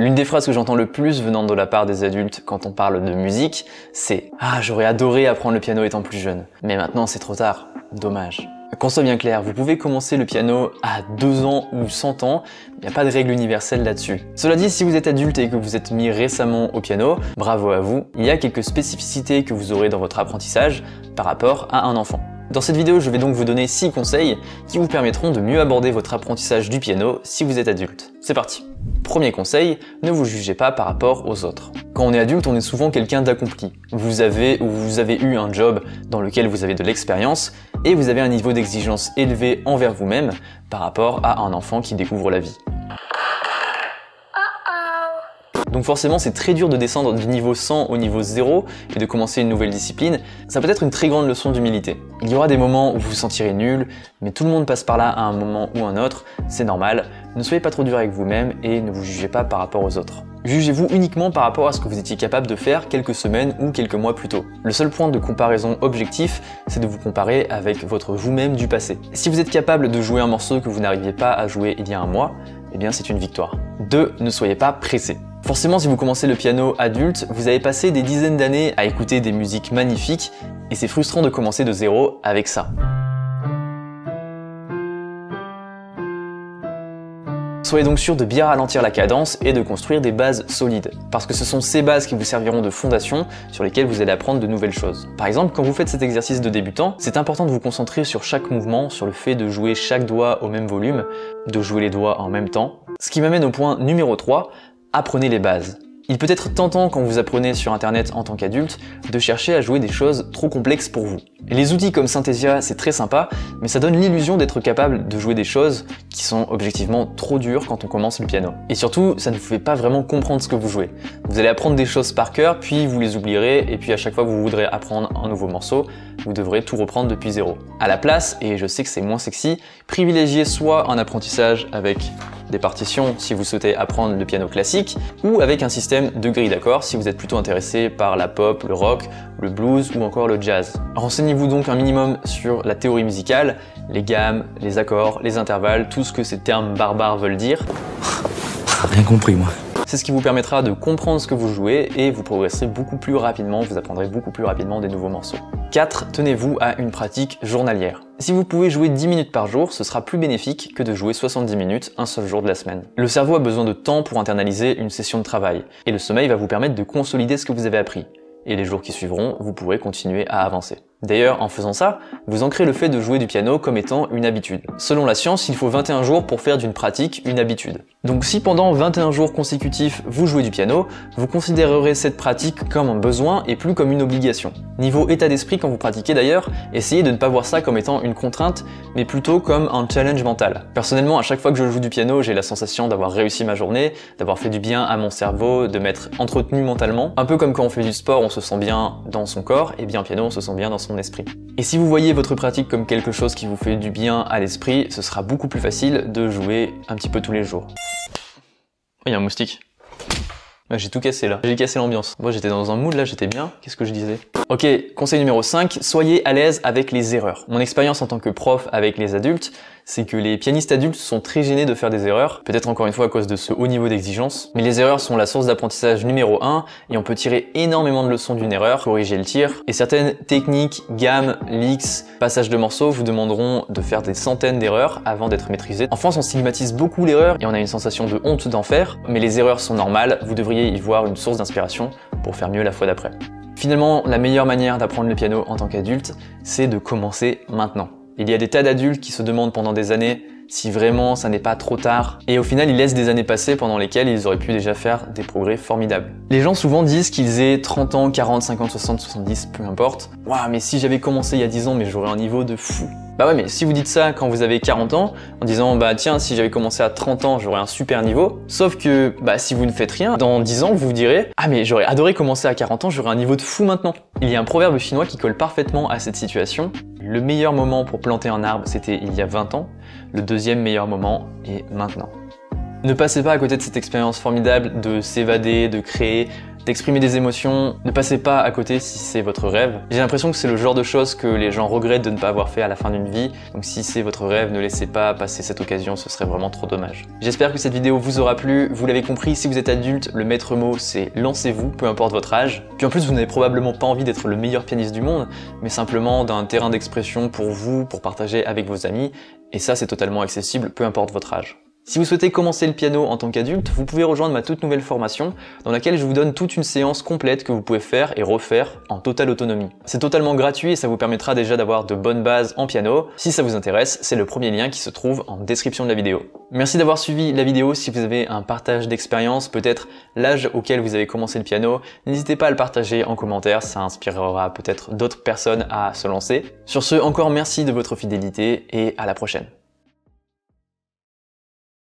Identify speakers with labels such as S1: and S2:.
S1: L'une des phrases que j'entends le plus venant de la part des adultes quand on parle de musique, c'est « Ah, j'aurais adoré apprendre le piano étant plus jeune, mais maintenant c'est trop tard, dommage ». Qu'on soit bien clair, vous pouvez commencer le piano à 2 ans ou 100 ans, il n'y a pas de règle universelle là-dessus. Cela dit, si vous êtes adulte et que vous êtes mis récemment au piano, bravo à vous, il y a quelques spécificités que vous aurez dans votre apprentissage par rapport à un enfant. Dans cette vidéo, je vais donc vous donner 6 conseils qui vous permettront de mieux aborder votre apprentissage du piano si vous êtes adulte. C'est parti! Premier conseil, ne vous jugez pas par rapport aux autres. Quand on est adulte, on est souvent quelqu'un d'accompli. Vous avez eu un job dans lequel vous avez de l'expérience et vous avez un niveau d'exigence élevé envers vous-même par rapport à un enfant qui découvre la vie. Donc forcément, c'est très dur de descendre du niveau 100 au niveau 0 et de commencer une nouvelle discipline. Ça peut être une très grande leçon d'humilité. Il y aura des moments où vous vous sentirez nul, mais tout le monde passe par là à un moment ou un autre, c'est normal. Ne soyez pas trop dur avec vous-même et ne vous jugez pas par rapport aux autres. Jugez-vous uniquement par rapport à ce que vous étiez capable de faire quelques semaines ou quelques mois plus tôt. Le seul point de comparaison objectif, c'est de vous comparer avec votre vous-même du passé. Si vous êtes capable de jouer un morceau que vous n'arriviez pas à jouer il y a un mois, eh bien c'est une victoire. 2. Ne soyez pas pressé. Forcément, si vous commencez le piano adulte, vous avez passé des dizaines d'années à écouter des musiques magnifiques et c'est frustrant de commencer de zéro avec ça. Soyez donc sûr de bien ralentir la cadence et de construire des bases solides, parce que ce sont ces bases qui vous serviront de fondation sur lesquelles vous allez apprendre de nouvelles choses. Par exemple, quand vous faites cet exercice de débutant, c'est important de vous concentrer sur chaque mouvement, sur le fait de jouer chaque doigt au même volume, de jouer les doigts en même temps. Ce qui m'amène au point numéro 3, apprenez les bases. Il peut être tentant quand vous apprenez sur internet en tant qu'adulte de chercher à jouer des choses trop complexes pour vous. Et les outils comme Synthesia, c'est très sympa, mais ça donne l'illusion d'être capable de jouer des choses qui sont objectivement trop dures quand on commence le piano. Et surtout, ça ne vous fait pas vraiment comprendre ce que vous jouez. Vous allez apprendre des choses par cœur, puis vous les oublierez, et puis à chaque fois que vous voudrez apprendre un nouveau morceau, vous devrez tout reprendre depuis zéro. À la place, et je sais que c'est moins sexy, privilégiez soit un apprentissage avec des partitions si vous souhaitez apprendre le piano classique, ou avec un système de grille d'accords si vous êtes plutôt intéressé par la pop, le rock, le blues ou encore le jazz. Renseignez-vous donc un minimum sur la théorie musicale, les gammes, les accords, les intervalles, tout ce que ces termes barbares veulent dire.
S2: Rien compris moi.
S1: C'est ce qui vous permettra de comprendre ce que vous jouez et vous progresserez beaucoup plus rapidement, vous apprendrez beaucoup plus rapidement des nouveaux morceaux. 4. Tenez-vous à une pratique journalière. Si vous pouvez jouer 10 minutes par jour, ce sera plus bénéfique que de jouer 70 minutes un seul jour de la semaine. Le cerveau a besoin de temps pour internaliser une session de travail et le sommeil va vous permettre de consolider ce que vous avez appris. Et les jours qui suivront, vous pourrez continuer à avancer. D'ailleurs, en faisant ça, vous ancrez le fait de jouer du piano comme étant une habitude. Selon la science, il faut 21 jours pour faire d'une pratique une habitude. Donc si pendant 21 jours consécutifs vous jouez du piano, vous considérerez cette pratique comme un besoin et plus comme une obligation. Niveau état d'esprit quand vous pratiquez d'ailleurs, essayez de ne pas voir ça comme étant une contrainte, mais plutôt comme un challenge mental. Personnellement, à chaque fois que je joue du piano, j'ai la sensation d'avoir réussi ma journée, d'avoir fait du bien à mon cerveau, de m'être entretenu mentalement. Un peu comme quand on fait du sport, on se sent bien dans son corps, et bien piano, on se sent bien dans son esprit. Et si vous voyez votre pratique comme quelque chose qui vous fait du bien à l'esprit, ce sera beaucoup plus facile de jouer un petit peu tous les jours. Oh, il y a un moustique. J'ai tout cassé là, j'ai cassé l'ambiance. Moi j'étais dans un mood là, j'étais bien. Qu'est-ce que je disais? Ok, conseil numéro 5, soyez à l'aise avec les erreurs. Mon expérience en tant que prof avec les adultes, c'est que les pianistes adultes sont très gênés de faire des erreurs, peut-être encore une fois à cause de ce haut niveau d'exigence, mais les erreurs sont la source d'apprentissage numéro 1 et on peut tirer énormément de leçons d'une erreur, corriger le tir, et certaines techniques, gammes, licks, passages de morceaux vous demanderont de faire des centaines d'erreurs avant d'être maîtrisé. En France, on stigmatise beaucoup l'erreur et on a une sensation de honte d'en faire, mais les erreurs sont normales, vous devriez y voir une source d'inspiration pour faire mieux la fois d'après. Finalement, la meilleure manière d'apprendre le piano en tant qu'adulte, c'est de commencer maintenant. Il y a des tas d'adultes qui se demandent pendant des années si vraiment ça n'est pas trop tard, et au final ils laissent des années passer pendant lesquelles ils auraient pu déjà faire des progrès formidables. Les gens souvent disent qu'ils aient 30 ans, 40, 50, 60, 70, peu importe. Waouh, mais si j'avais commencé il y a 10 ans, mais j'aurais un niveau de fou. Bah ouais, mais si vous dites ça quand vous avez 40 ans, en disant bah tiens, si j'avais commencé à 30 ans, j'aurais un super niveau, sauf que bah si vous ne faites rien, dans 10 ans vous vous direz ah mais j'aurais adoré commencer à 40 ans, j'aurais un niveau de fou maintenant. Il y a un proverbe chinois qui colle parfaitement à cette situation. Le meilleur moment pour planter un arbre, c'était il y a 20 ans. Le deuxième meilleur moment est maintenant. Ne passez pas à côté de cette expérience formidable de s'évader, de créer, d'exprimer des émotions. Ne passez pas à côté si c'est votre rêve. J'ai l'impression que c'est le genre de choses que les gens regrettent de ne pas avoir fait à la fin d'une vie. Donc si c'est votre rêve, ne laissez pas passer cette occasion, ce serait vraiment trop dommage. J'espère que cette vidéo vous aura plu. Vous l'avez compris, si vous êtes adulte, le maître mot c'est lancez-vous, peu importe votre âge. Puis en plus, vous n'avez probablement pas envie d'être le meilleur pianiste du monde, mais simplement d'un terrain d'expression pour vous, pour partager avec vos amis. Et ça, c'est totalement accessible, peu importe votre âge. Si vous souhaitez commencer le piano en tant qu'adulte, vous pouvez rejoindre ma toute nouvelle formation dans laquelle je vous donne toute une séance complète que vous pouvez faire et refaire en totale autonomie. C'est totalement gratuit et ça vous permettra déjà d'avoir de bonnes bases en piano. Si ça vous intéresse, c'est le premier lien qui se trouve en description de la vidéo. Merci d'avoir suivi la vidéo. Si vous avez un partage d'expérience, peut-être l'âge auquel vous avez commencé le piano, n'hésitez pas à le partager en commentaire, ça inspirera peut-être d'autres personnes à se lancer. Sur ce, encore merci de votre fidélité et à la prochaine.